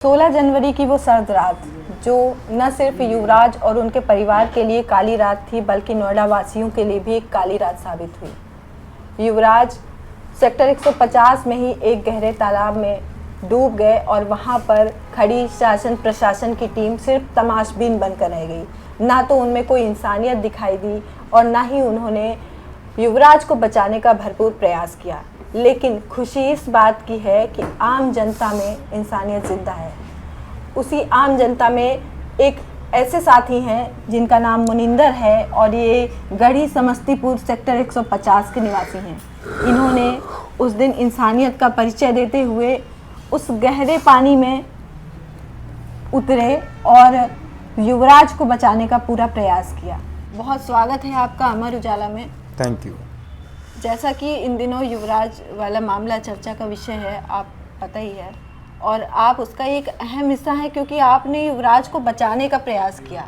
16 जनवरी की वो सर्द रात जो न सिर्फ युवराज और उनके परिवार के लिए काली रात थी बल्कि नोएडा वासियों के लिए भी एक काली रात साबित हुई। युवराज सेक्टर 150 में ही एक गहरे तालाब में डूब गए और वहां पर खड़ी शासन प्रशासन की टीम सिर्फ तमाशबीन बनकर रह गई। ना तो उनमें कोई इंसानियत दिखाई दी और ना ही उन्होंने युवराज को बचाने का भरपूर प्रयास किया। लेकिन खुशी इस बात की है कि आम जनता में इंसानियत जिंदा है। उसी आम जनता में एक ऐसे साथी हैं जिनका नाम मुनिंदर है और ये गढ़ी समस्तीपुर सेक्टर 150 के निवासी हैं। इन्होंने उस दिन इंसानियत का परिचय देते हुए उस गहरे पानी में उतरे और युवराज को बचाने का पूरा प्रयास किया। बहुत स्वागत है आपका अमर उजाला में। Thank you. जैसा कि इन दिनों युवराज वाला मामला चर्चा का विषय है, आप पता ही है, और आप उसका एक अहम हिस्सा हैं क्योंकि आपने युवराज को बचाने का प्रयास किया,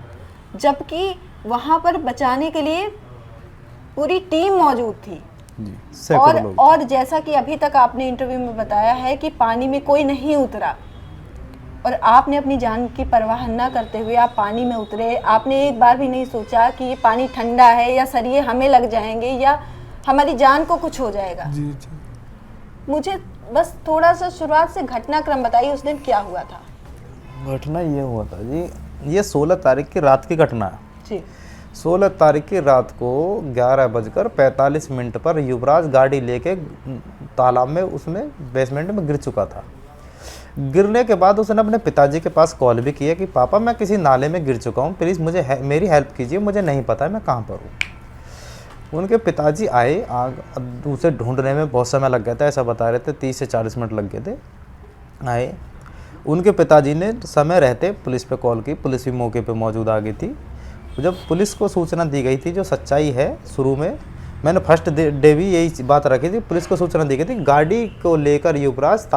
जबकि वहाँ पर बचाने के लिए पूरी टीम मौजूद थी जी, और जैसा कि अभी तक आपने इंटरव्यू में बताया है कि पानी में कोई नहीं उतरा और आपने अपनी जान की परवाह न करते हुए आप पानी में उतरे। आपने एक बार भी नहीं सोचा कि ये पानी ठंडा है या सरिये हमें लग जाएंगे या हमारी जान को कुछ हो जाएगा। जी जी। मुझे बस थोड़ा सा शुरुआत से घटनाक्रम बताइए, उस दिन क्या हुआ था? घटना ये हुआ था जी, ये 16 तारीख की रात की घटना है जी। 16 तारीख की रात को 11:45 पर युवराज गाड़ी लेके तालाब में उसमें बेसमेंट में गिर चुका था। गिरने के बाद उसने अपने पिताजी के पास कॉल भी किया कि पापा मैं किसी नाले में गिर चुका हूँ, प्लीज़ मुझे मेरी हेल्प कीजिए, मुझे नहीं पता है मैं कहाँ पर हूँ। उनके पिताजी आए, उसे ढूंढने में बहुत समय लग गया था, ऐसा बता रहे थे 30 से 40 मिनट लग गए थे। आए, उनके पिताजी ने समय रहते पुलिस पे कॉल की, पुलिस भी मौके पे मौजूद आ गई थी। जब पुलिस को सूचना दी गई थी, जो सच्चाई है शुरू में मैंने फर्स्ट डे भी यही बात रखी थी, पुलिस को सूचना दी गई थी गाड़ी को लेकर युवराज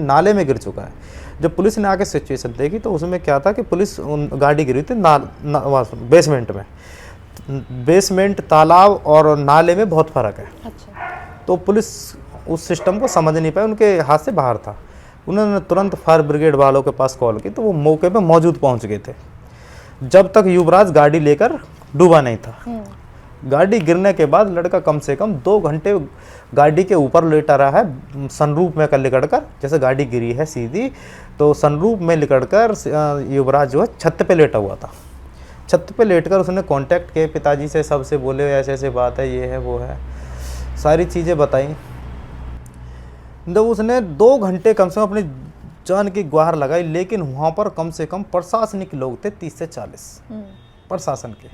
नाले में गिर चुका है। जब पुलिस ने आके सिचुएशन देखी तो उसमें क्या था कि पुलिस गाड़ी गिरी थी बेसमेंट में। बेसमेंट, तालाब और नाले में बहुत फ़र्क है। अच्छा। तो पुलिस उस सिस्टम को समझ नहीं पाई, उनके हाथ से बाहर था। उन्होंने तुरंत फायर ब्रिगेड वालों के पास कॉल की तो वो मौके पे मौजूद पहुंच गए थे, जब तक युवराज गाड़ी लेकर डूबा नहीं था। गाड़ी गिरने के बाद लड़का कम से कम 2 घंटे गाड़ी के ऊपर लेटा रहा है, सनरूफ में लिकड़ कर। जैसे गाड़ी गिरी है सीधी तो सनरूफ में लिकड़ कर युवराज जो है छत पे लेटा हुआ था। छत पे लेटकर उसने कांटेक्ट किए पिताजी से, सबसे बोले ऐसे ऐसे बात है, ये है वो है, सारी चीज़ें बताई। जब उसने 2 घंटे कम से कम अपनी जान की गुहार लगाई, लेकिन वहाँ पर कम से कम प्रशासनिक लोग थे 30 से 40 प्रशासन के,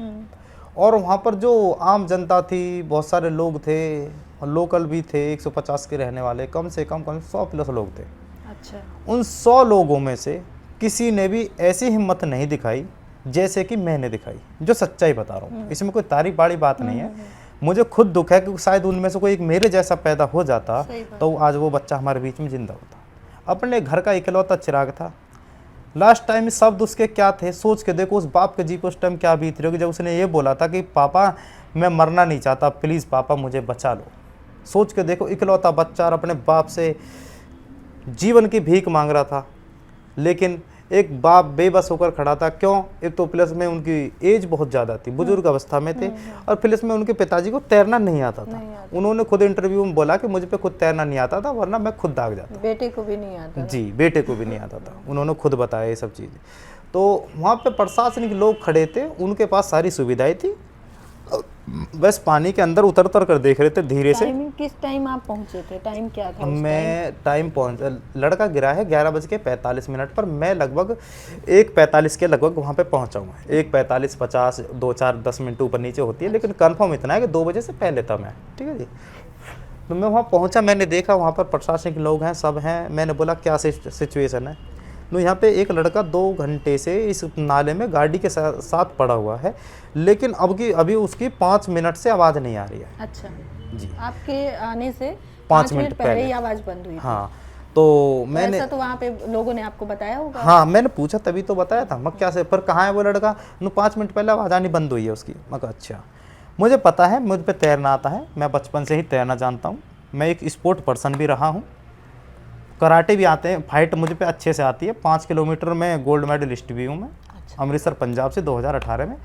और वहाँ पर जो आम जनता थी बहुत सारे लोग थे, लोकल भी थे, 150 के रहने वाले, कम से कम 100 प्लस लोग थे। अच्छा। उन 100 लोगों में से किसी ने भी ऐसी हिम्मत नहीं दिखाई जैसे कि मैंने दिखाई, जो सच्चाई बता रहा हूँ। इसमें कोई तारीफ बाड़ी बात नहीं है। मुझे खुद दुख है कि शायद उनमें से कोई एक मेरे जैसा पैदा हो जाता तो आज वो बच्चा हमारे बीच में जिंदा होता। अपने घर का इकलौता चिराग था। लास्ट टाइम शब्द उसके क्या थे, सोच के देखो उस बाप के जी को उस टाइम क्या बीत रही होगी जब उसने ये बोला था कि पापा मैं मरना नहीं चाहता, प्लीज़ पापा मुझे बचा लो। सोच के देखो, इकलौता बच्चा और अपने बाप से जीवन की भीख मांग रहा था, लेकिन एक बाप बेबस होकर खड़ा था। क्यों? एक तो प्लस में उनकी एज बहुत ज़्यादा थी, बुजुर्ग अवस्था में थे, और प्लस में उनके पिताजी को तैरना नहीं आता था। उन्होंने खुद इंटरव्यू में बोला कि मुझे पे खुद तैरना नहीं आता था, वरना मैं खुद दाग जाता। बेटे को भी नहीं आता। जी, बेटे को भी नहीं आता था, उन्होंने खुद बताया ये सब चीज़ें। तो वहाँ पे प्रशासनिक लोग खड़े थे, उनके पास सारी सुविधाएं थी, बस पानी के अंदर उतर कर देख रहे थे धीरे से। किस टाइम आप पहुंचे थे? टाइम क्या था? मैं टाइम पहुंचा, लड़का गिरा है 11:45 पर, मैं लगभग 1:45 के लगभग वहाँ पे पहुँचा हूँ। 1:45, 50, 2, 4, 10 मिनट ऊपर नीचे होती है, लेकिन कंफर्म इतना है कि 2 बजे से पहले था मैं। ठीक है जी। तो मैं वहाँ पहुँचा, मैंने देखा वहाँ पर प्रशासनिक लोग हैं, सब हैं। मैंने बोला क्या सिचुएशन है। तो यहाँ पे एक लड़का 2 घंटे से इस नाले में गाड़ी के साथ पड़ा हुआ है, लेकिन अभी उसकी 5 मिनट से आवाज़ नहीं आ रही है। अच्छा जी। आपके आने से 5 मिनट पहले ही आवाज़ बंद हुई थी। हाँ, तो मैंने ऐसा तो वहाँ पे लोगों ने आपको बताया होगा। हाँ, मैंने पूछा तभी तो बताया था। मैं क्या से पर कहाँ है वो लड़का? 5 मिनट पहले आवाज़ आनी बंद हुई है उसकी। मैं कहा अच्छा, मुझे पता है, मुझ पे तैरना आता है, मैं बचपन से ही तैरना जानता हूँ, मैं एक स्पोर्ट पर्सन भी रहा हूँ। कराटे भी आते हैं, फाइट मुझ पे अच्छे से आती है। 5 किलोमीटर में गोल्ड मेडलिस्ट भी हूँ मैं, अमृतसर पंजाब से 2018 में।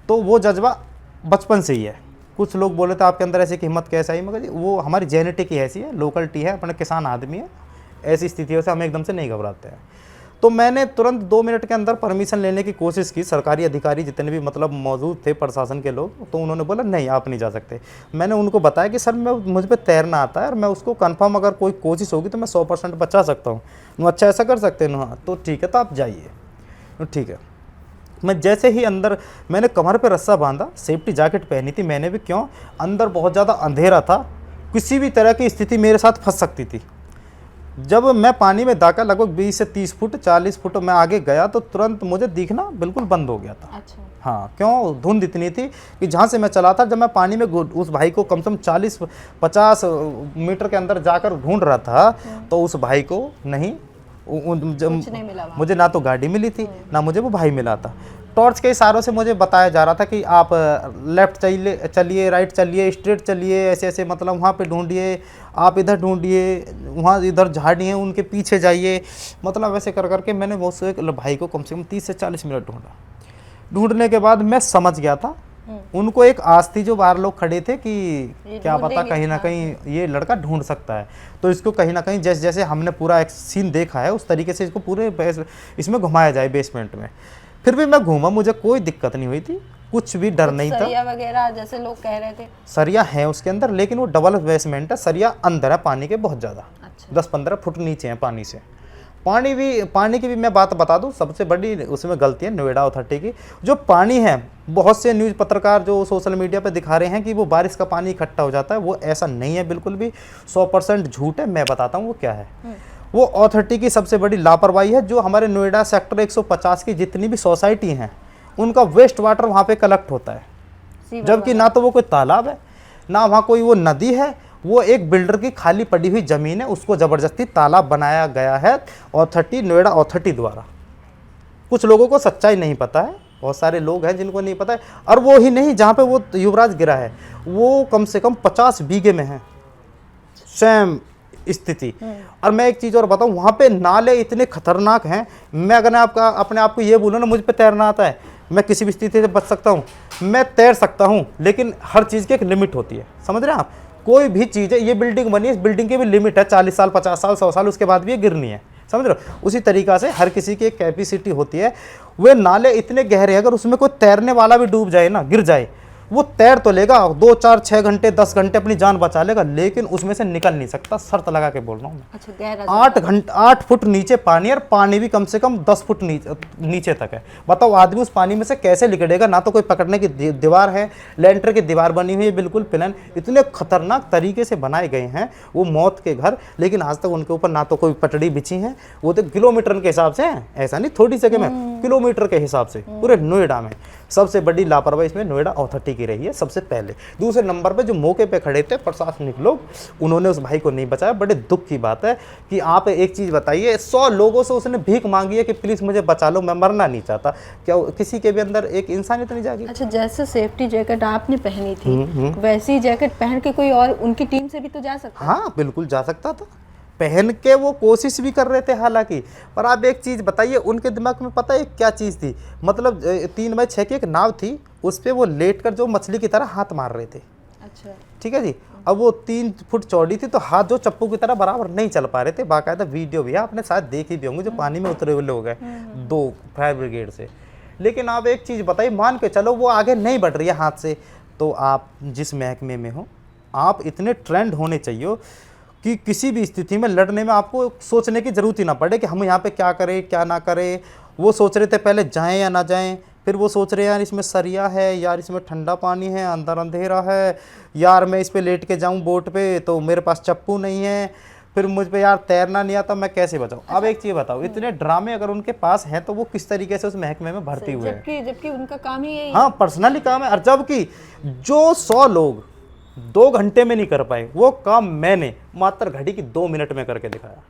तो वो जज्बा बचपन से ही है। कुछ लोग बोले थे आपके अंदर ऐसी कि हिम्मत कैसे आई, मगर वो हमारी जेनेटिक ही ऐसी है, लोकलिटी है, अपने किसान आदमी है, ऐसी स्थितियों से हम एकदम से नहीं घबराते हैं। तो मैंने तुरंत 2 मिनट के अंदर परमिशन लेने की कोशिश की। सरकारी अधिकारी जितने भी मतलब मौजूद थे प्रशासन के लोग, तो उन्होंने बोला नहीं आप नहीं जा सकते। मैंने उनको बताया कि सर मैं मुझ पे तैरना आता है और मैं उसको कंफर्म अगर कोई कोशिश होगी तो मैं 100% बचा सकता हूँ। अच्छा ऐसा कर सकते हैं ना, हाँ तो ठीक है, तो आप जाइए। तो ठीक है, मैं जैसे ही अंदर, मैंने कमर पे रस्सा बांधा, सेफ्टी जैकेट पहनी थी मैंने भी, क्यों, अंदर बहुत ज़्यादा अंधेरा था, किसी भी तरह की स्थिति मेरे साथ फंस सकती थी। जब मैं पानी में दाखिल लगभग 20 से 30 फुट 40 फुट मैं आगे गया तो तुरंत मुझे दिखना बिल्कुल बंद हो गया था। अच्छा। हाँ, क्यों, धुंध इतनी थी कि जहाँ से मैं चला था, जब मैं पानी में उस भाई को कम से कम 40-50 मीटर के अंदर जाकर ढूंढ रहा था, तो उस भाई को नहीं, कुछ नहीं मिला वहाँ। मुझे ना तो गाड़ी मिली थी ना मुझे वो भाई मिला था। टॉर्च के इशारों से मुझे बताया जा रहा था कि आप लेफ्ट चलिए, राइट चलिए, स्ट्रेट चलिए, ऐसे ऐसे, मतलब वहाँ पे ढूंढिए, आप इधर ढूंढिए, वहाँ इधर झाड़ी हैं उनके पीछे जाइए, मतलब ऐसे कर करके मैंने वो एक भाई को कम से कम 30 से 40 मिनट ढूंढा। ढूंढने के बाद मैं समझ गया था, उनको एक आस थी जो बाहर लोग खड़े थे कि क्या पता कहीं ना कहीं ये लड़का ढूंढ सकता है, तो इसको कहीं ना कहीं जैसे जैसे हमने पूरा एक सीन देखा है उस तरीके से इसको पूरे इसमें घुमाया जाए बेसमेंट में। फिर भी मैं घूमा, मुझे कोई दिक्कत नहीं हुई थी, कुछ भी डर नहीं था। सरिया वगैरह जैसे लोग कह रहे थे, सरिया है उसके अंदर, लेकिन वो डबल बेसमेंट है, सरिया अंदर है पानी के बहुत ज़्यादा। अच्छा। 10-15 फुट नीचे है पानी से। पानी की भी मैं बात बता दूं, सबसे बड़ी उसमें गलती है नोएडा अथॉरिटी की। जो पानी है, बहुत से न्यूज़ पत्रकार जो सोशल मीडिया पर दिखा रहे हैं कि वो बारिश का पानी इकट्ठा हो जाता है, वो ऐसा नहीं है, बिल्कुल भी 100% झूठ है। मैं बताता हूँ वो क्या है। वो अथॉरिटी की सबसे बड़ी लापरवाही है। जो हमारे नोएडा सेक्टर 150 की जितनी भी सोसाइटी हैं, उनका वेस्ट वाटर वहाँ पे कलेक्ट होता है, जबकि ना तो वो कोई तालाब है, ना वहाँ कोई वो नदी है, वो एक बिल्डर की खाली पड़ी हुई ज़मीन है, उसको ज़बरदस्ती तालाब बनाया गया है अथॉरिटी, नोएडा अथॉरिटी द्वारा। कुछ लोगों को सच्चाई नहीं पता है, बहुत सारे लोग हैं जिनको नहीं पता है। और वो ही नहीं, जहाँ पे वो युवराज गिरा है वो कम से कम 50 बीघे में है सेम स्थिति। और मैं एक चीज़ और बताऊं, वहाँ पे नाले इतने खतरनाक हैं। मैं अगर अपने आप को ये बोलूँ ना, मुझ पे तैरना आता है, मैं किसी भी स्थिति से बच सकता हूँ, मैं तैर सकता हूँ, लेकिन हर चीज़ की एक लिमिट होती है, समझ रहे हैं आप। कोई भी चीज़ है, ये बिल्डिंग बनी है, इस बिल्डिंग की भी लिमिट है, 40 साल 50 साल 100 साल, उसके बाद भी ये गिरनी है, समझ रहे हो। उसी तरीक़ा से हर किसी की एक कैपेसिटी होती है। वे नाले इतने गहरे, अगर उसमें कोई तैरने वाला भी डूब जाए ना, गिर जाए, वो तैर तो लेगा 2 4 6 घंटे 10 घंटे अपनी जान बचा लेगा, लेकिन उसमें से निकल नहीं सकता, शर्त लगा के बोल रहा हूँ मैं। अच्छा, गहरा 8 फुट नीचे पानी, और पानी भी कम से कम 10 फुट नीचे तक है। बताओ आदमी उस पानी में से कैसे निकलेगा। ना तो कोई पकड़ने की दीवार है, लेंटर की दीवार बनी हुई है, बिल्कुल प्लान, इतने खतरनाक तरीके से बनाए गए हैं वो मौत के घर, लेकिन आज तक उनके ऊपर ना तो कोई पटड़ी बिछी है। वो तो किलोमीटर के हिसाब से है, ऐसा नहीं थोड़ी जगह में, किलोमीटर के हिसाब से पूरे नोएडा में। सबसे बड़ी लापरवाही इसमें नोएडा अथॉरिटी की रही है सबसे पहले। दूसरे नंबर पे जो मौके पे खड़े थे प्रशासनिक लोग, उन्होंने उस भाई को नहीं बचाया। बड़े दुख की बात है कि आप एक चीज़ बताइए, 100 लोगों से उसने भीख मांगी है कि प्लीज़ मुझे बचा लो, मैं मरना नहीं चाहता। क्या किसी के भी अंदर एक इंसानियत नहीं जागी? अच्छा, जैसे सेफ्टी जैकेट आपने पहनी थी, वैसी जैकेट पहन के कोई और उनकी टीम से भी तो जा सकता? हाँ बिल्कुल जा सकता था, पहन के वो कोशिश भी कर रहे थे हालांकि। पर आप एक चीज़ बताइए, उनके दिमाग में पता है क्या चीज़ थी? मतलब 3x6 की एक नाव थी, उस पर वो लेट कर जो मछली की तरह हाथ मार रहे थे। अच्छा, ठीक है जी। अब वो 3 फुट चौड़ी थी, तो हाथ जो चप्पू की तरह बराबर नहीं चल पा रहे थे। बाकायदा वीडियो भी है, आपने शायद देखी भी होंगे, जो पानी में उतरे हुए लोग हैं 2 फायर ब्रिगेड से। लेकिन आप एक चीज़ बताइए, मान के चलो वो आगे नहीं बढ़ रही है हाथ से, तो आप जिस महकमे में हो, आप इतने ट्रेंड होने चाहिए कि किसी भी स्थिति में लड़ने में आपको सोचने की ज़रूरत ही ना पड़े कि हम यहाँ पे क्या करें क्या ना करें। वो सोच रहे थे पहले जाएं या ना जाएं, फिर वो सोच रहे हैं यार इसमें सरिया है, यार इसमें ठंडा पानी है, अंदर अंधेरा है, यार मैं इस पे लेट के जाऊं बोट पे तो मेरे पास चप्पू नहीं है, फिर मुझ पे यार तैरना नहीं आता, मैं कैसे बचाऊं। अब एक चीज़ बताओ, इतने ड्रामे अगर उनके पास हैं तो वो किस तरीके से उस महकमे में भर्ती हुए हैं? जबकि उनका काम ही यही है। हाँ, पर्सनली काम है। और जबकि जो 100 लोग 2 घंटे में नहीं कर पाए, वो काम मैंने मात्र घड़ी की 2 मिनट में करके दिखाया।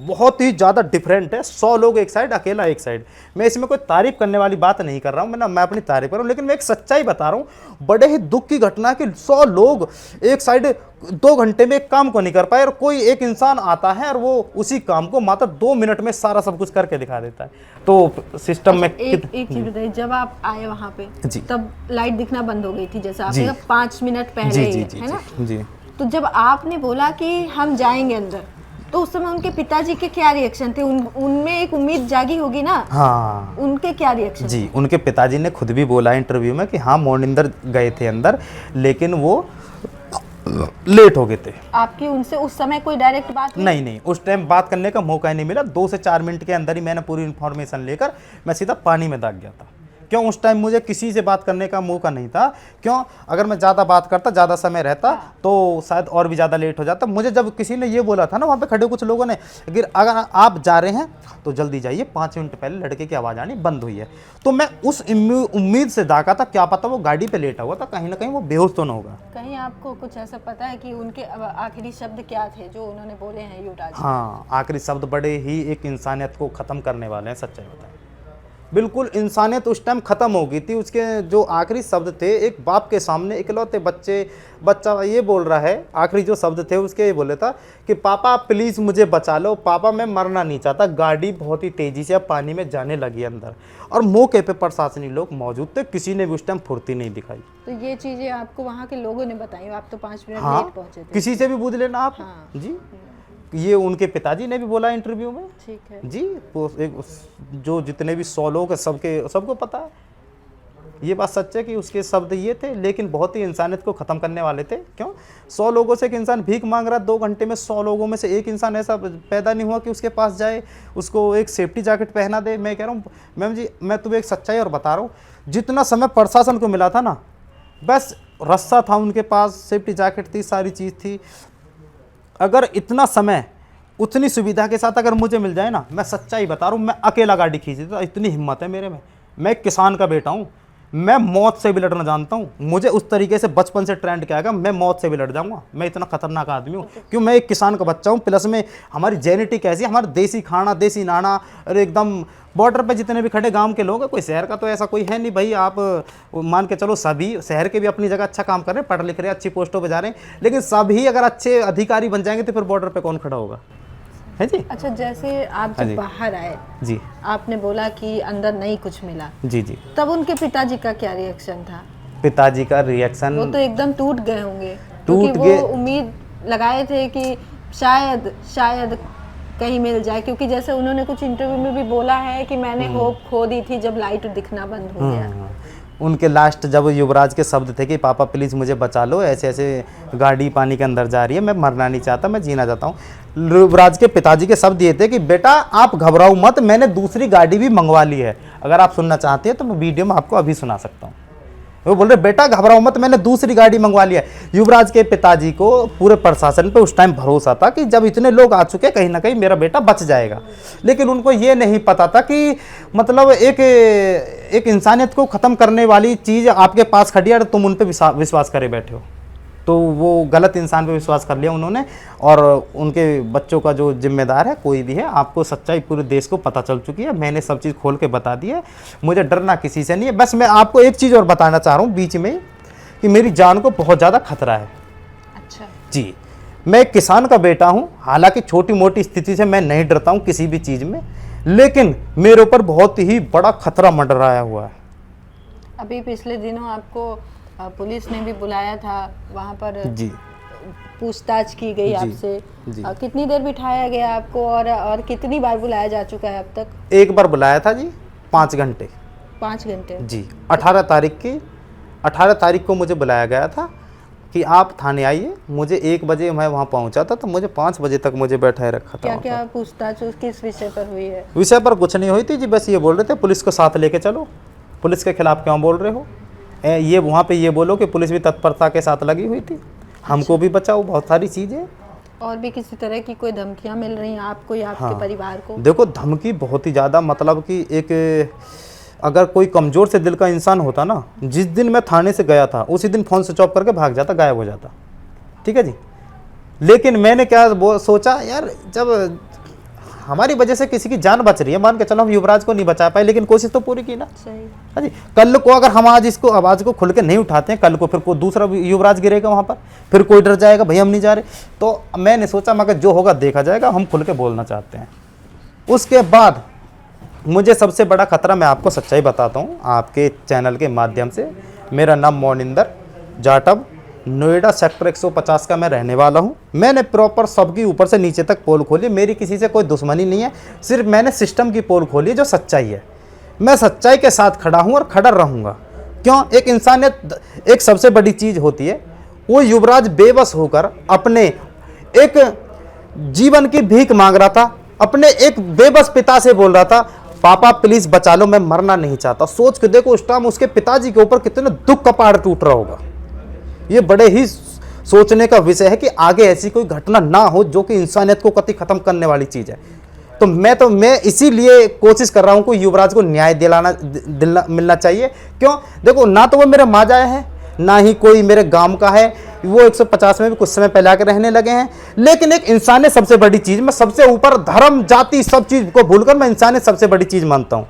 बहुत ही ज़्यादा डिफरेंट है। 100 लोग एक साइड, अकेला एक साइड। मैं इसमें कोई तारीफ करने वाली बात नहीं कर रहा हूँ, मैं अपनी तारीफ कर रहा हूँ, लेकिन मैं एक सच्चाई बता रहा हूँ। बड़े ही दुख की घटना है कि 100 लोग एक साइड 2 घंटे में एक काम को नहीं कर पाए, और कोई एक इंसान आता है और वो उसी काम को मात्र 2 मिनट में सारा सब कुछ करके दिखा देता है। तो सिस्टम में एक चीज बताइए, जब आप आए वहाँ पे जी। तब लाइट दिखना बंद हो गई थी, जैसे आपने जी। कहा 5 मिनट पहले जी ही जी है, जी है ना? जी। तो जब आपने बोला कि हम जाएंगे अंदर, तो उस समय उनके पिताजी के क्या रिएक्शन थे? उनमें एक उम्मीद जागी होगी ना? हाँ उनके क्या रिएक्शन? जी, उनके पिताजी ने खुद भी बोला इंटरव्यू में कि हाँ मोनिंदर गए थे अंदर, लेकिन वो लेट हो गए थे। आपकी उनसे उस समय कोई डायरेक्ट बात हुई? नहीं, उस टाइम बात करने का मौका ही नहीं मिला। 2 से 4 मिनट के अंदर ही मैंने पूरी इन्फॉर्मेशन लेकर मैं सीधा पानी में दाग गया था। क्यों? उस टाइम मुझे किसी से बात करने का मौका नहीं था। क्यों? अगर मैं ज़्यादा बात करता, ज़्यादा समय रहता, तो शायद और भी ज़्यादा लेट हो जाता। मुझे जब किसी ने ये बोला था ना, वहाँ पे खड़े कुछ लोगों ने, कि अगर आप जा रहे हैं तो जल्दी जाइए, 5 मिनट पहले लड़के की आवाज़ आनी बंद हुई है। तो मैं उस उम्मीद से दागा था, क्या पता वो गाड़ी पर लेटा हुआ था, कहीं ना कहीं वो बेहोश तो ना होगा। कहीं आपको कुछ ऐसा पता है कि उनके आखिरी शब्द क्या थे जो उन्होंने बोले हैं युवराज? हाँ, आखिरी शब्द बड़े ही एक इंसानियत को ख़त्म करने वाले हैं। सच्चाई बताएं, बिल्कुल इंसानियत उस टाइम ख़त्म हो गई थी। उसके जो आखिरी शब्द थे, एक बाप के सामने इकलौते बच्चा ये बोल रहा है, आखिरी जो शब्द थे उसके ये बोले था कि पापा प्लीज़ मुझे बचा लो, पापा मैं मरना नहीं चाहता। गाड़ी बहुत ही तेज़ी से पानी में जाने लगी अंदर, और मौके पे प्रशासनिक लोग मौजूद थे, किसी ने भी उस टाइम फुर्ती नहीं दिखाई। तो ये चीज़ें आपको वहाँ के लोगों ने बताई? आप तो 5 मिनट हाँ, लेट पहुँचे थे। किसी से भी पूछ लेना आप। हाँ। जी, ये उनके पिताजी ने भी बोला इंटरव्यू में। ठीक है जी, वो जो जितने भी 100 लोग सबको पता है। ये बात सच है कि उसके शब्द ये थे, लेकिन बहुत ही इंसानियत को ख़त्म करने वाले थे। क्यों? 100 लोगों से एक इंसान भीख मांग रहा है 2 घंटे में, 100 लोगों में से एक इंसान ऐसा पैदा नहीं हुआ कि उसके पास जाए, उसको एक सेफ्टी जैकेट पहना दे। मैं कह रहा हूँ मैम जी, मैं तुम्हें एक सच्चाई और बता रहा हूँ, जितना समय प्रशासन को मिला था ना, बस रस्सा था उनके पास, सेफ्टी जैकेट थी, सारी चीज़ थी। अगर इतना समय उतनी सुविधा के साथ अगर मुझे मिल जाए ना, मैं सच्चाई बता रहा हूँ, मैं अकेला गाड़ी खींच देता। इतनी हिम्मत है मेरे में। मैं एक किसान का बेटा हूँ, मैं मौत से भी लड़ना जानता हूँ। मुझे उस तरीके से बचपन से ट्रेंड किया गया, मैं मौत से भी लड़ जाऊँगा। मैं इतना खतरनाक आदमी हूँ, क्यों? मैं एक किसान का बच्चा हूँ, प्लस में हमारी जेनेटिक ऐसी, हमारा देसी खाना, देसी नाना, और एकदम बॉर्डर पे जितने भी खड़े गांव के लोग हैं, कोई शहर का तो ऐसा कोई है नहीं भाई। आप मान के चलो, सभी शहर के भी अपनी जगह अच्छा काम कर रहे हैं, पढ़ लिख रहे हैं, अच्छी पोस्टों पे जा रहे हैं, लेकिन सभी अगर अच्छे अधिकारी बन जाएंगे तो फिर बॉर्डर पे कौन खड़ा होगा? है जी। अच्छा, जैसे आप जब बाहर आए जी, आपने बोला कि अंदर नहीं कुछ मिला, जी जी, तब उनके पिताजी का क्या रिएक्शन था? पिताजी का रिएक्शन, वो तो एकदम टूट गए होंगे, टूट क्योंकि गए। वो उम्मीद लगाए थे कि शायद कहीं मिल जाए, क्योंकि जैसे उन्होंने कुछ इंटरव्यू में भी बोला है कि मैंने होप खो दी थी जब लाइट दिखना बंद हो गया। उनके लास्ट जब युवराज के शब्द थे कि पापा प्लीज़ मुझे बचा लो, ऐसे ऐसे गाड़ी पानी के अंदर जा रही है, मैं मरना नहीं चाहता, मैं जीना चाहता हूँ। युवराज के पिताजी के शब्द ये थे कि बेटा आप घबराओ मत, मैंने दूसरी गाड़ी भी मंगवा ली है। अगर आप सुनना चाहते हैं तो मैं वीडियो में आपको अभी सुना सकता हूँ। वो बोल रहे बेटा घबराओ मत, मैंने दूसरी गाड़ी मंगवा लिया। युवराज के पिताजी को पूरे प्रशासन पे उस टाइम भरोसा था कि जब इतने लोग आ चुके, कहीं ना कहीं मेरा बेटा बच जाएगा। लेकिन उनको ये नहीं पता था कि मतलब एक इंसानियत को ख़त्म करने वाली चीज़ आपके पास खड़ी है और तुम उन पर विश्वास करे बैठे हो। तो वो गलत इंसान पे विश्वास कर लिया उन्होंने, और उनके बच्चों का जो जिम्मेदार है कोई भी है, आपको सच्चाई पूरे देश को पता चल चुकी है। मैंने सब चीज़ खोल के बता दी है, मुझे डरना किसी से नहीं है। बस मैं आपको एक चीज़ और बताना चाह रहा हूँ बीच में, कि मेरी जान को बहुत ज़्यादा खतरा है। अच्छा जी, मैं एक किसान का बेटा हूँ, हालांकि छोटी मोटी स्थिति से मैं नहीं डरता हूँ किसी भी चीज़ में, लेकिन मेरे ऊपर बहुत ही बड़ा खतरा मंडराया हुआ है। अभी पिछले दिनों आपको पुलिस ने भी बुलाया था, वहाँ पर जी, पूछताछ की गई आपसे। कितनी देर बिठाया गया आपको, और कितनी बार बुलाया जा चुका है अब तक? एक बार बुलाया था जी, 5 घंटे। 5 घंटे? जी, 18 तारीख को मुझे बुलाया गया था कि आप थाने आइए। मुझे 1 बजे मैं वहाँ पहुँचा था, तो मुझे 5 बजे तक मुझे बैठाए रखा था। क्या पूछताछ किस विषय पर हुई है? विषय पर कुछ नहीं हुई थी जी, बस ये बोल रहे थे पुलिस को साथ लेके चलो, पुलिस के खिलाफ क्यों बोल रहे हो, ये वहाँ पे ये बोलो कि पुलिस भी तत्परता के साथ लगी हुई थी, हमको भी बचाओ, बहुत सारी चीज़ें। और भी किसी तरह की कोई धमकियाँ मिल रही हैं आपको या आपके परिवार को? देखो, धमकी बहुत ही ज़्यादा, मतलब कि एक अगर कोई कमज़ोर से दिल का इंसान होता ना, जिस दिन मैं थाने से गया था उसी दिन फ़ोन स्विच ऑफ करके भाग जाता, गायब हो जाता। ठीक है जी। लेकिन मैंने क्या सोचा यार, जब हमारी वजह से किसी की जान बच रही है, मान के चलो हम युवराज को नहीं बचा पाए, लेकिन कोशिश तो पूरी की ना। सही। हाँ जी, कल को अगर हम आज इसको आवाज़ को खुल के नहीं उठाते हैं, कल को फिर कोई दूसरा युवराज गिरेगा वहाँ पर, फिर कोई डर जाएगा भाई हम नहीं जा रहे। तो मैंने सोचा मगर जो होगा देखा जाएगा, हम खुल के बोलना चाहते हैं। उसके बाद मुझे सबसे बड़ा खतरा, मैं आपको सच्चाई बताता हूँ आपके चैनल के माध्यम से। मेरा नाम मोनिंदर जाटव, नोएडा सेक्टर 150 का मैं रहने वाला हूँ। मैंने प्रॉपर सबकी ऊपर से नीचे तक पोल खोली, मेरी किसी से कोई दुश्मनी नहीं है, सिर्फ मैंने सिस्टम की पोल खोली जो सच्चाई है। मैं सच्चाई के साथ खड़ा हूँ और खड़ा रहूँगा। क्यों? एक इंसानियत एक सबसे बड़ी चीज़ होती है। वो युवराज बेबस होकर अपने एक जीवन की भीख मांग रहा था, अपने एक बेबस पिता से बोल रहा था पापा प्लीज बचा लो, मैं मरना नहीं चाहता। सोच के देखो उस टाइम उसके पिताजी के ऊपर कितने दुख का पहाड़ टूट रहा होगा। ये बड़े ही सोचने का विषय है कि आगे ऐसी कोई घटना ना हो जो कि इंसानियत को कतई खत्म करने वाली चीज है। तो मैं इसीलिए कोशिश कर रहा हूं कि युवराज को न्याय मिलना चाहिए। क्यों? देखो ना तो वो मेरे माजाए हैं, ना ही कोई मेरे गांव का है। वो 150 में भी कुछ समय पहले आकर रहने लगे हैं, लेकिन एक इंसानियत सबसे बड़ी चीज, मैं सबसे ऊपर धर्म जाति सब चीज को भूलकर मैं इंसानियत सबसे बड़ी चीज मानता हूं।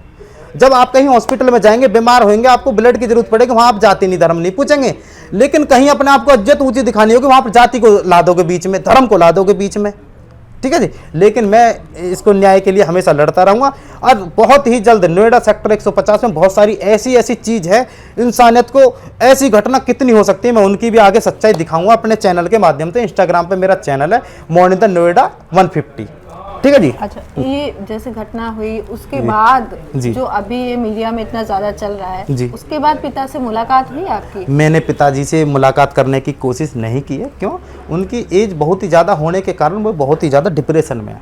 जब आप कहीं हॉस्पिटल में जाएंगे, बीमार होंगे, आपको ब्लड की जरूरत पड़ेगी, वहां आप जाति नहीं धर्म नहीं पूछेंगे। लेकिन कहीं अपने आप को इज्जत ऊंची दिखानी होगी, वहां पर जाति को ला दोगे बीच में, धर्म को ला दोगे बीच में। ठीक है जी। लेकिन मैं इसको न्याय के लिए हमेशा लड़ता रहूंगा। और बहुत ही जल्द नोएडा सेक्टर 150 में बहुत सारी ऐसी चीज है, इंसानियत को ऐसी घटना कितनी हो सकती है, मैं उनकी भी आगे सच्चाई दिखाऊंगा अपने चैनल के माध्यम से। इंस्टाग्राम पे मेरा चैनल है मोनिंदर नोएडा 150। ठीक है जी। अच्छा, ये जैसे घटना हुई उसके बाद जो अभी ये मीडिया में इतना ज्यादा चल रहा है जी, उसके बाद पिता से मुलाकात हुई आपकी? मैंने पिताजी से मुलाकात करने की कोशिश नहीं की है। क्यों? उनकी एज बहुत ही ज़्यादा होने के कारण वो बहुत ही ज़्यादा डिप्रेशन में है।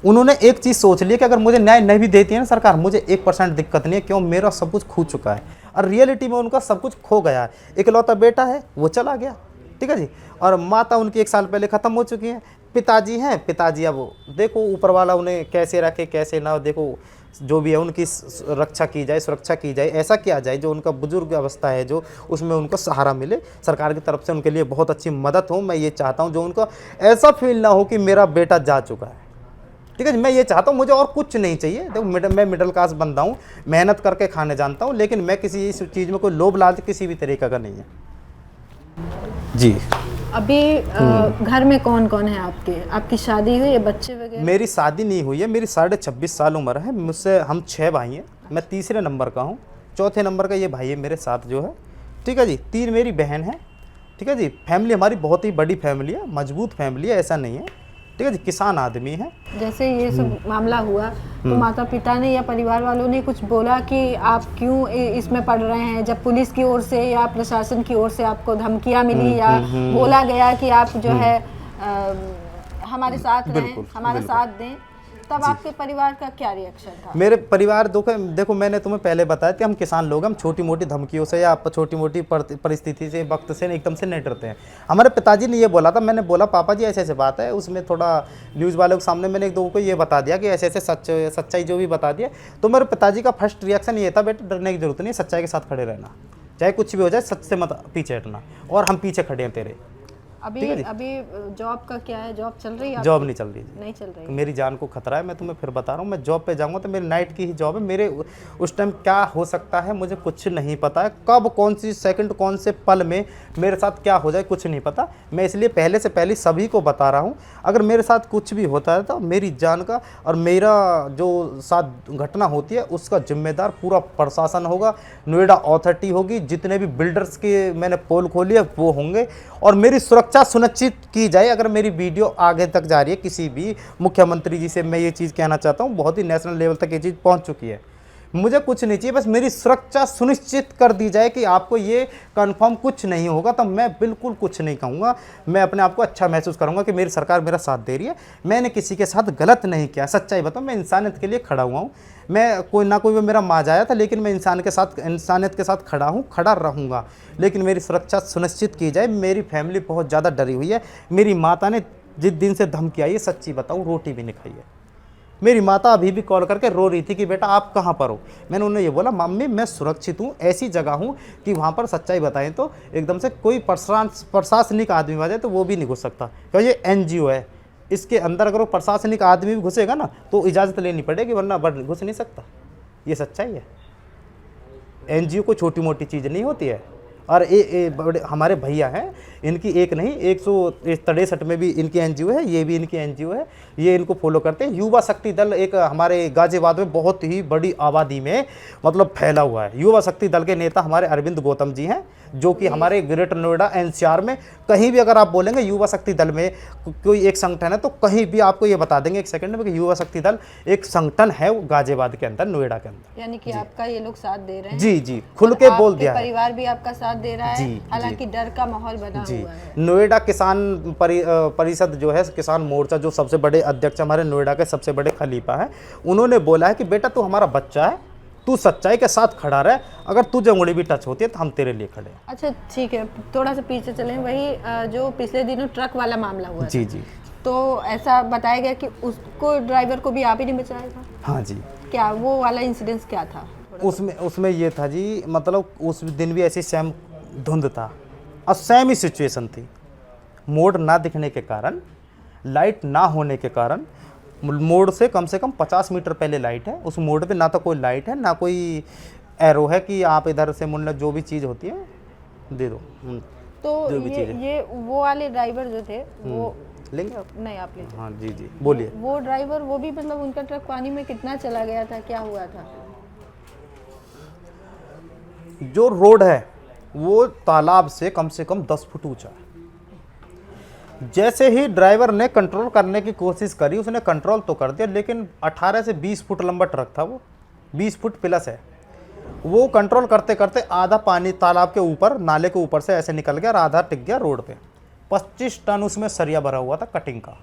उन्होंने एक चीज़ सोच ली कि अगर मुझे न्याय नहीं भी देती है ना सरकार, मुझे 1% दिक्कत नहीं है। क्यों? मेरा सब कुछ खो चुका है और रियलिटी में उनका सब कुछ खो गया है। इकलौता बेटा है, वो चला गया। ठीक है जी। और माता उनकी 1 साल पहले ख़त्म हो चुकी है। पिताजी हैं, पिताजी अब देखो ऊपर वाला उन्हें कैसे रखे कैसे ना, देखो जो भी है उनकी रक्षा की जाए, सुरक्षा की जाए, ऐसा किया जाए जो उनका बुजुर्ग अवस्था है जो उसमें उनको सहारा मिले, सरकार की तरफ से उनके लिए बहुत अच्छी मदद हो। मैं ये चाहता हूँ जो उनको ऐसा फील ना हो कि मेरा बेटा जा चुका है। ठीक है जी। मैं ये चाहता हूँ, मुझे और कुछ नहीं चाहिए। देखो मैं मिडिल क्लास बंदा हूँ, मेहनत करके खाने जानता हूँ, लेकिन मैं किसी इस चीज़ में कोई लोभ लालच किसी भी तरीके का नहीं है जी। अभी घर में कौन कौन है आपके? आपकी शादी हुई है, बच्चे वगैरह? मेरी शादी नहीं हुई है, मेरी 26.5 साल उम्र है। मुझसे हम 6 भाई हैं, मैं तीसरे नंबर का हूँ। चौथे नंबर का ये भाई है मेरे साथ जो है। ठीक है जी। 3 मेरी बहन है। ठीक है जी। फैमिली हमारी बहुत ही बड़ी फैमिली है, मजबूत फैमिली है, ऐसा नहीं है। ठीक है जी। किसान आदमी है। जैसे ये सब मामला हुआ तो माता पिता ने या परिवार वालों ने कुछ बोला कि आप क्यों इसमें पढ़ रहे हैं? जब पुलिस की ओर से या प्रशासन की ओर से आपको धमकियां मिली या बोला गया कि आप जो है हमारे साथ रहें, हमारा साथ दें, तब आपके परिवार का क्या रिएक्शन था? मेरे परिवार देखो मैंने तुम्हें पहले बताया कि हम किसान लोग, हम छोटी मोटी धमकियों से या छोटी मोटी परिस्थिति से, वक्त से एकदम से नहीं डरते हैं। हमारे पिताजी ने ये बोला था, मैंने बोला पापा जी ऐसे ऐसे बात है, उसमें थोड़ा न्यूज़ वालों के सामने मैंने एक दो को ये बता दिया कि ऐसे ऐसे सच्चाई जो भी बता दिया। तो मेरे पिताजी का फर्स्ट रिएक्शन ये था, बेटा डरने की जरूरत नहीं, सच्चाई के साथ खड़े रहना, चाहे कुछ भी हो जाए, सच से मत पीछे हटना, और हम पीछे खड़े हैं तेरे। अभी जॉब का क्या है? जॉब चल रही है? जॉब नहीं चल रही, नहीं चल रही। मेरी जान को खतरा है। मैं तुम्हें फिर बता रहा हूँ, मैं जॉब पे जाऊँगा तो मेरी नाइट की ही जॉब है। मेरे उस टाइम क्या हो सकता है मुझे कुछ नहीं पता है, कब कौन सी सेकंड कौन से पल में मेरे साथ क्या हो जाए कुछ नहीं पता। मैं इसलिए पहले से पहले सभी को बता रहा हूँ, अगर मेरे साथ कुछ भी होता है तो मेरी जान का और मेरा जो साथ घटना होती है उसका जिम्मेदार पूरा प्रशासन होगा, नोएडा अथॉरिटी होगी, जितने भी बिल्डर्स के मैंने पोल खोली है वो होंगे, और मेरी सुरक्षा सुनिश्चित की जाए। अगर मेरी वीडियो आगे तक जा रही है, किसी भी मुख्यमंत्री जी से मैं ये चीज़ कहना चाहता हूँ, बहुत ही नेशनल लेवल तक ये चीज़ पहुँच चुकी है। मुझे कुछ नहीं चाहिए, बस मेरी सुरक्षा सुनिश्चित कर दी जाए कि आपको ये कंफर्म कुछ नहीं होगा, तो मैं बिल्कुल कुछ नहीं कहूँगा। मैं अपने आप को अच्छा महसूस करूँगा कि मेरी सरकार मेरा साथ दे रही है, मैंने किसी के साथ गलत नहीं किया। सच्चाई बताऊँ, मैं इंसानियत के लिए खड़ा हुआ हूँ। मैं कोई ना कोई मेरा माज आया था, लेकिन मैं इंसानियत के साथ खड़ा हूँ, खड़ा रहूँगा, लेकिन मेरी सुरक्षा सुनिश्चित की जाए। मेरी फैमिली बहुत ज़्यादा डरी हुई है। मेरी माता ने जिस दिन से धमकी आई है, सच्ची बताऊँ, रोटी भी नहीं खाई है। मेरी माता अभी भी कॉल करके रो रही थी कि बेटा आप कहाँ पर हो। मैंने उन्हें ये बोला, मम्मी मैं सुरक्षित हूँ, ऐसी जगह हूँ कि वहाँ पर सच्चाई बताएं तो एकदम से कोई प्रशासनिक आदमी आ जाए तो वो भी नहीं घुस सकता, क्योंकि ये NGO है, इसके अंदर अगर वो प्रशासनिक आदमी भी घुसेगा ना तो इजाज़त लेनी पड़ेगी, वरना घुस नहीं सकता। ये सच्चाई है। एनजीओ को छोटी मोटी चीज़ नहीं होती है। और बड़े हमारे भैया हैं, इनकी एक नहीं 163 में भी इनकी एनजीओ है, ये भी इनकी एनजीओ है, ये इनको फॉलो करते हैं। युवा शक्ति दल एक हमारे गाजियाबाद में बहुत ही बड़ी आबादी में मतलब फैला हुआ है। युवा शक्ति दल के नेता हमारे अरविंद गौतम जी हैं, जो कि हमारे ग्रेटर नोएडा एनसीआर में कहीं भी अगर आप बोलेंगे युवा शक्ति दल में कोई एक संगठन है तो कहीं भी आपको ये बता देंगे एक सेकंड में कि युवा शक्ति दल एक संगठन है वो गाजियाबाद के अंदर, नोएडा के अंदर। यानी कि आपका ये लोग साथ दे रहे हैं। जी जी, खुल के बोल दिया है। परिवार भी आपका साथ दे रहा है, जी, हालांकि डर का माहौल बना हुआ है। नोएडा किसान परिषद जो है, किसान मोर्चा जो सबसे बड़े अध्यक्ष हमारे नोएडा के सबसे बड़े खलीफा हैं, उन्होंने बोला है कि बेटा तू हमारा बच्चा है, तू सच्चाई के साथ खड़ा रहे, अगर तुझे उंगली भी टच होती है तो हम तेरे लिए खड़े हैं। अच्छा ठीक है, थोड़ा सा पीछे चलें। वही जो पिछले दिनों ट्रक वाला मामला हुआ जी जी, तो ऐसा बताया गया कि उसको ड्राइवर को भी आप ही ने बचाया था। हाँ जी। क्या वो वाला इंसिडेंस क्या था? उसमें ये था जी, मतलब उस दिन भी ऐसी सेम धुंध था और सेम ही सिचुएशन थी। मोड़ ना दिखने के कारण, लाइट ना होने के कारण, मोड़ से कम 50 मीटर पहले लाइट है, उस मोड़ पे ना तो कोई लाइट है ना कोई एरो है कि आप इधर से मुड़ना, जो भी चीज़ होती है दे दो। तो ये वो वाले ड्राइवर जो थे वो लेंगे आप? नहीं, आप लीजिए। हाँ जी जी, बोलिए। वो ड्राइवर वो भी मतलब उनका ट्रक पानी में कितना चला गया था, क्या हुआ था? जो रोड है वो तालाब से कम 10 फुट ऊंचा है। जैसे ही ड्राइवर ने कंट्रोल करने की कोशिश करी, उसने कंट्रोल तो कर दिया, लेकिन 18 से 20 फुट लंबा ट्रक था वो, 20 फुट प्लस है। वो कंट्रोल करते करते आधा पानी तालाब के ऊपर, नाले के ऊपर से ऐसे निकल गया और आधा टिक गया रोड पे। 25 टन उसमें सरिया भरा हुआ था कटिंग का।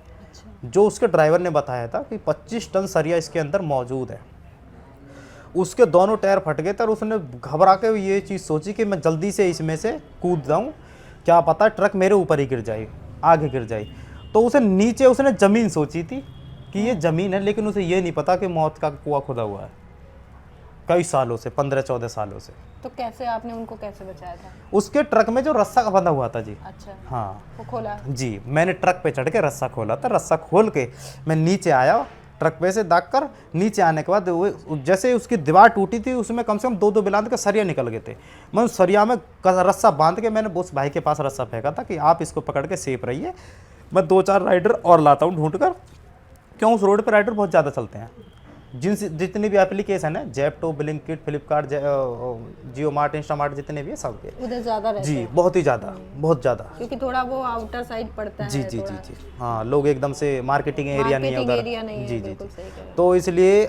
जो उसके ड्राइवर ने बताया था कि 25 टन सरिया इसके अंदर मौजूद है। उसके दोनों टायर फट गए थे और उसने घबरा के ये चीज़ सोची कि मैं जल्दी से इसमें से कूद जाऊँ, क्या पता ट्रक मेरे ऊपर ही गिर जाए, आगे गिर जाए। तो उसे नीचे उसने ज़मीन सोची थी कि ये ज़मीन है, लेकिन उसे ये नहीं पता कि मौत का कुआं खुदा हुआ है कई सालों से, 15-14 सालों से। तो कैसे आपने उनको कैसे बचाया था? उसके ट्रक में जो रस्सा बंधा हुआ था जी। अच्छा, हाँ, वो खोला जी। मैंने ट्रक पे चढ़ के रस्सा खोला था, रस्सा खोल के मैं नीचे आया, ट्रक पे से दाग कर नीचे आने के बाद वो जैसे उसकी दीवार टूटी थी, उसमें कम से कम 2-2 बिलांद के सरिया निकल गए थे। मैं उस सरिया में रस्सा बांध के मैंने उस भाई के पास रस्सा फेंका था कि आप इसको पकड़ के सेफ रहिए, मैं 2-4 राइडर और लाता हूँ ढूंढ कर। क्यों, उस रोड पर राइडर बहुत ज़्यादा चलते हैं। जितने भी एप्लीकेशन है, जेप्टो, ब्लिंकिट, फ्लिपकार्ट, जियो मार्ट, इंस्टामार्ट, जितने भी है सब के उधर ज़्यादा रहते जी, हैं। बहुत ही ज़्यादा, बहुत ज़्यादा, क्योंकि थोड़ा वो आउटर साइड पड़ता है। जी जी जी जी, हाँ, लोग एकदम से मार्केटिंग एरिया नहीं है उधर, जी जी जी। तो इसलिए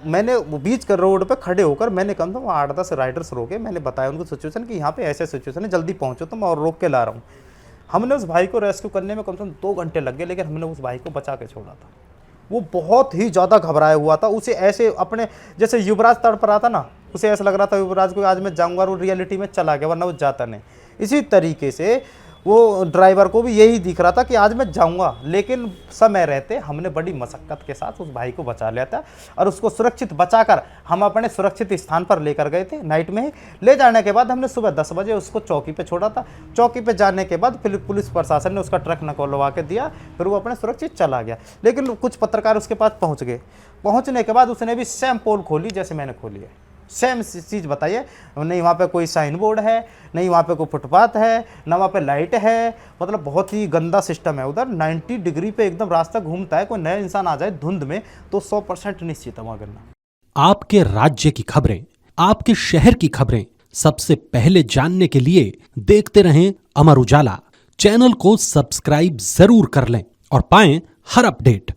मैंने बीच कर रोड पे खड़े होकर मैंने कम से कम 8-10 राइडर्स रोके, मैंने बताया उनको सिचुएशन कि यहाँ पे ऐसे सिचुएशन है, जल्दी पहुँचो तुम, और रोक के ला रहा हूँ। हमने उस भाई को रेस्क्यू करने में कम से कम 2 घंटे लग गए, लेकिन हमने उस भाई को बचा के छोड़ा था। वो बहुत ही ज़्यादा घबराया हुआ था। उसे ऐसे अपने जैसे युवराज तड़प रहा था ना, उसे ऐसा लग रहा था युवराज को आज मैं जाऊंगा, और वो रियलिटी में चला गया, वरना वो जाता नहीं। इसी तरीके से वो ड्राइवर को भी यही दिख रहा था कि आज मैं जाऊंगा, लेकिन समय रहते हमने बड़ी मशक्क़त के साथ उस भाई को बचा लिया था और उसको सुरक्षित बचाकर हम अपने सुरक्षित स्थान पर लेकर गए थे। नाइट में ही ले जाने के बाद हमने सुबह 10 बजे उसको चौकी पे छोड़ा था। चौकी पे जाने के बाद फिर पुलिस प्रशासन ने उसका ट्रक निकलवा के दिया, फिर वो अपने सुरक्षित चला गया। लेकिन कुछ पत्रकार उसके पास पहुँच गए। पहुँचने के बाद उसने भी सेम पोल खोली जैसे मैंने खोली है, सेम चीज़ बताइए। नहीं वहाँ पे कोई साइन बोर्ड है, नहीं वहाँ पे कोई फुटपाथ है, ना वहाँ पे लाइट है, मतलब बहुत ही गंदा सिस्टम है उधर। 90 डिग्री पे एकदम रास्ता घूमता है, कोई नया इंसान आ जाए धुंध में तो 100% निश्चित है वहाँ गिरना। आपके राज्य की खबरें, आपके शहर की खबरें सबसे पहले जानने के लिए देखते रहें अमर उजाला। चैनल को सब्सक्राइब जरूर कर लें और पाएं हर अपडेट।